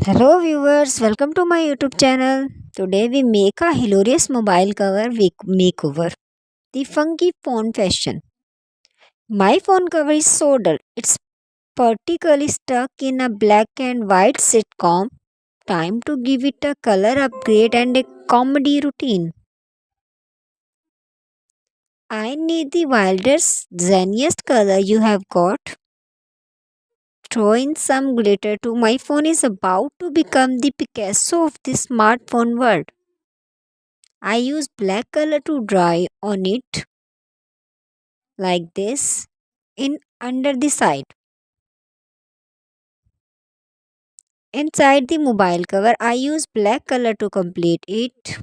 Hello viewers, welcome to my YouTube channel. Today we make a hilarious mobile cover makeover. The funky phone fashion. My phone cover is so dull. It's particularly stuck in a black and white sitcom. Time to give it a color upgrade and a comedy routine. I need the wildest, zaniest color you have got. Throw in some glitter too. My phone is about to become the Picasso of the smartphone world. I use black color to dry on it like this in under the side. Inside the mobile cover I use black color to complete it.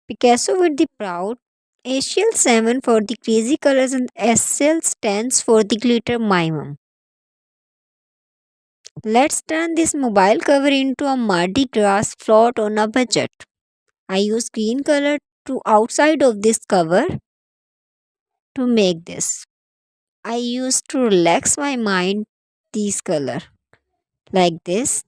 Picasso with the proud, ACL 7 for the crazy colors and SL stands for the glitter minimum. Let's turn this mobile cover into a Mardi Gras float on a budget. I use green color to outside of this cover to make this. I used to relax my mind these color like this.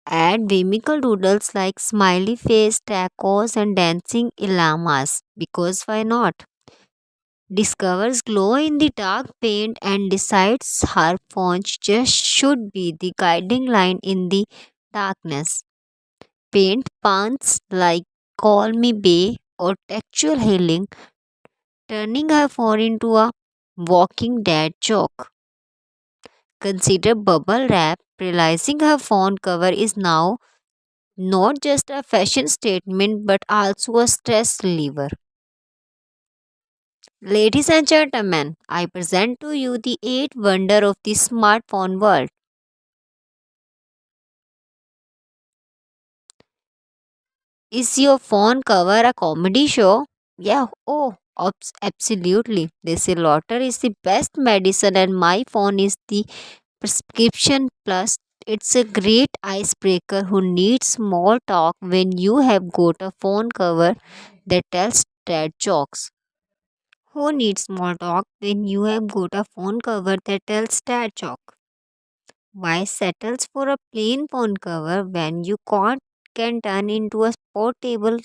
Add whimsical doodles like smiley face, tacos, and dancing llamas because why not? Discovers glow in the dark paint and decides her font just should be the guiding line in the darkness. Paint pants like Call Me Bay or Textual Healing, turning her phone into a walking dead joke. Consider bubble wrap, realizing her phone cover is now not just a fashion statement but also a stress reliever. Ladies and gentlemen, I present to you the eighth wonder of the smartphone world. Is your phone cover a comedy show? Yeah, oh, absolutely. They say laughter is the best medicine, and my phone is the prescription plus. It's a great icebreaker who needs small talk when you have got a phone cover that tells dad jokes. Who needs small talk when you have got a phone cover that tells dad joke? Why settles for a plain phone cover when you can't can turn into a portable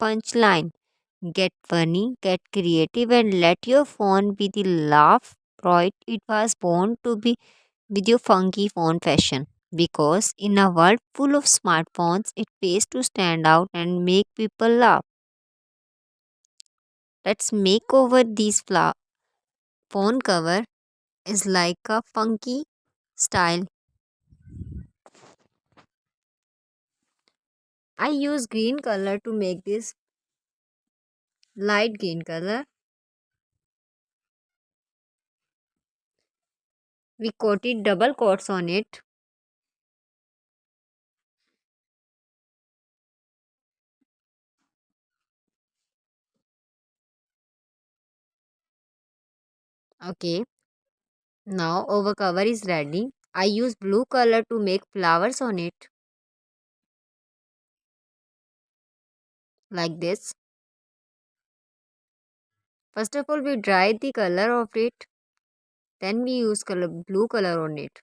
punchline? Get funny, get creative, and let your phone be the laugh right it was born to be with your funky phone fashion. Because in a world full of smartphones, it pays to stand out and make people laugh. Let's make over these phone cover is like a funky style. I use green color to make this light green color. We coated double coats on it. Okay, now our cover is ready. I use blue color to make flowers on it like this. First of all, we dry the color of it. Then we use blue color on it.